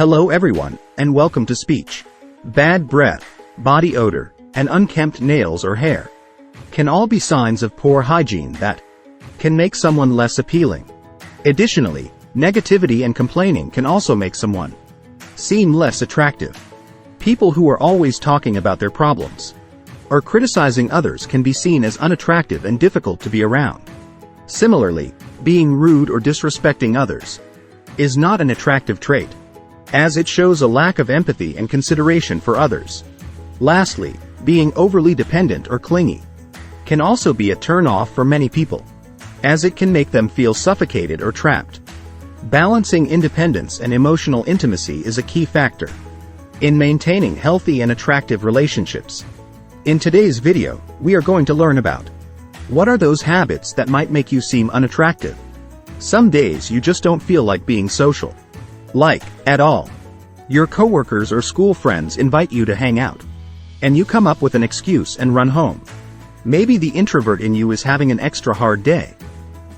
Hello everyone, and welcome to Speech. Bad breath, body odor, and unkempt nails or hair can all be signs of poor hygiene that can make someone less appealing. Additionally, negativity and complaining can also make someone seem less attractive. People who are always talking about their problems or criticizing others can be seen as unattractive and difficult to be around. Similarly, being rude or disrespecting others is not an attractive trait, as it shows a lack of empathy and consideration for others. Lastly, being overly dependent or clingy can also be a turn-off for many people, as it can make them feel suffocated or trapped. Balancing independence and emotional intimacy is a key factor in maintaining healthy and attractive relationships. In today's video, we are going to learn about what are those habits that might make you seem unattractive. Some days you just don't feel like being social. Like, at all. Your coworkers or school friends invite you to hang out, and you come up with an excuse and run home. Maybe the introvert in you is having an extra hard day,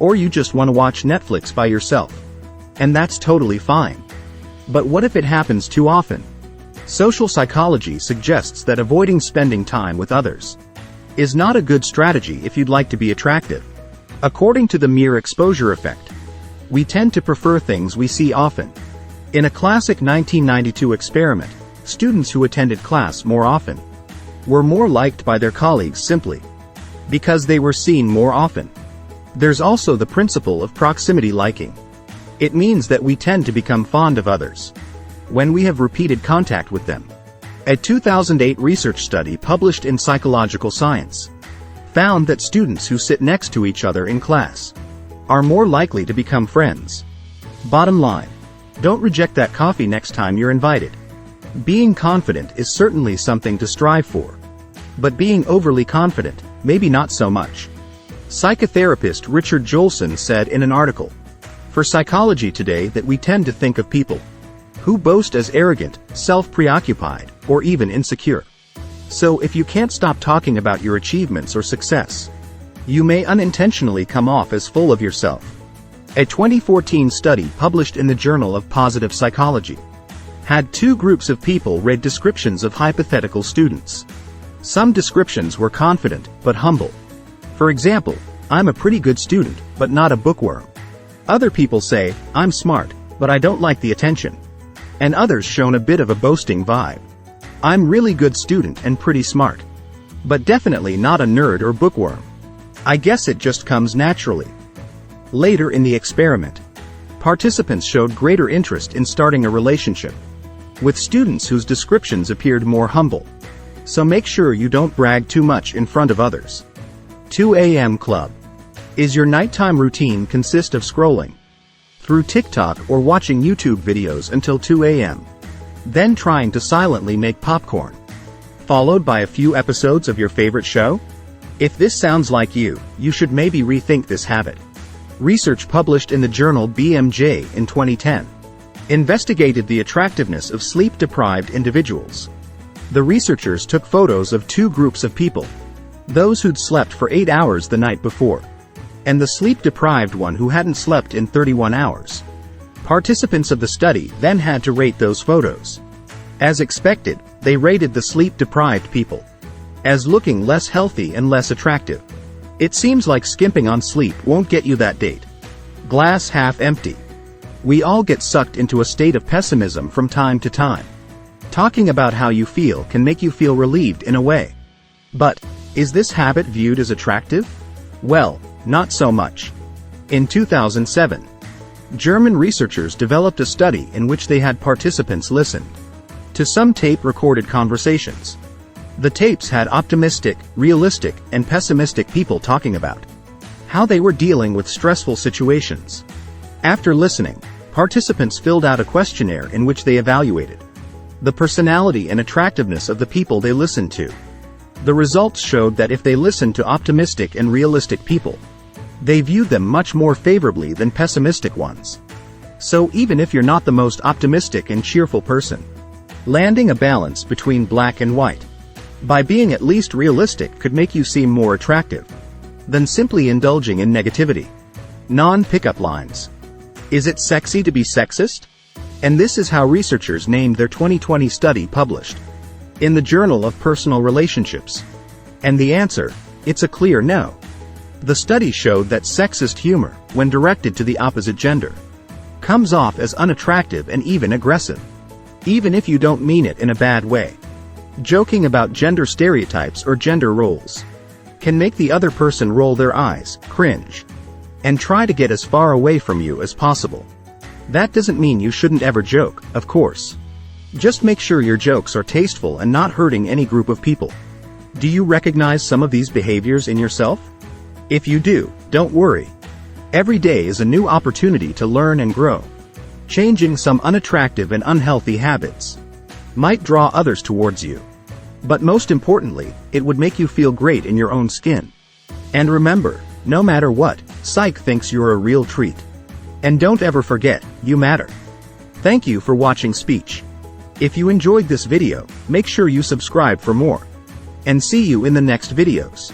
or you just want to watch Netflix by yourself, and that's totally fine. But what if it happens too often? Social psychology suggests that avoiding spending time with others is not a good strategy if you'd like to be attractive. According to the mere exposure effect, we tend to prefer things we see often. In a classic 1992 experiment, students who attended class more often were more liked by their colleagues simply because they were seen more often. There's also the principle of proximity liking. It means that we tend to become fond of others when we have repeated contact with them. A 2008 research study published in Psychological Science found that students who sit next to each other in class are more likely to become friends. Bottom line, don't reject that coffee next time you're invited. Being confident is certainly something to strive for, but being overly confident, maybe not so much. Psychotherapist Richard Jolson said in an article for Psychology Today that we tend to think of people who boast as arrogant, self-preoccupied, or even insecure. So if you can't stop talking about your achievements or success, you may unintentionally come off as full of yourself. A 2014 study published in the Journal of Positive Psychology had two groups of people read descriptions of hypothetical students. Some descriptions were confident, but humble. For example, I'm a pretty good student, but not a bookworm. Other people say, I'm smart, but I don't like the attention. And others shown a bit of a boasting vibe. I'm really good student and pretty smart, but definitely not a nerd or bookworm. I guess it just comes naturally. Later in the experiment, participants showed greater interest in starting a relationship with students whose descriptions appeared more humble. So make sure you don't brag too much in front of others. 2 a.m. Club. Is your nighttime routine consist of scrolling through TikTok or watching YouTube videos until 2 a.m., then trying to silently make popcorn, followed by a few episodes of your favorite show? If this sounds like you, you should maybe rethink this habit. Research published in the journal BMJ in 2010 investigated the attractiveness of sleep-deprived individuals. The researchers took photos of two groups of people, those who'd slept for 8 hours the night before, and the sleep-deprived one who hadn't slept in 31 hours. Participants of the study then had to rate those photos. As expected, they rated the sleep-deprived people as looking less healthy and less attractive. It seems like skimping on sleep won't get you that date. Glass half empty. We all get sucked into a state of pessimism from time to time. Talking about how you feel can make you feel relieved in a way. But, is this habit viewed as attractive? Well, not so much. In 2007, German researchers developed a study in which they had participants listen to some tape-recorded conversations. The tapes had optimistic, realistic, and pessimistic people talking about how they were dealing with stressful situations. After listening, participants filled out a questionnaire in which they evaluated the personality and attractiveness of the people they listened to. The results showed that if they listened to optimistic and realistic people, they viewed them much more favorably than pessimistic ones. So even if you're not the most optimistic and cheerful person, landing a balance between black and white by being at least realistic could make you seem more attractive than simply indulging in negativity. Non-pickup lines. Is it sexy to be sexist? And this is how researchers named their 2020 study published in the Journal of Personal Relationships. And the answer? It's a clear no. The study showed that sexist humor, when directed to the opposite gender, comes off as unattractive and even aggressive. Even if you don't mean it in a bad way. Joking about gender stereotypes or gender roles can make the other person roll their eyes, cringe, and try to get as far away from you as possible. That doesn't mean you shouldn't ever joke, of course. Just make sure your jokes are tasteful and not hurting any group of people. Do you recognize some of these behaviors in yourself? If you do, don't worry. Every day is a new opportunity to learn and grow. Changing some unattractive and unhealthy habits might draw others towards you. But most importantly, it would make you feel great in your own skin. And remember, no matter what, psych thinks you're a real treat. And don't ever forget, you matter. Thank you for watching Speech. If you enjoyed this video, make sure you subscribe for more. And see you in the next videos.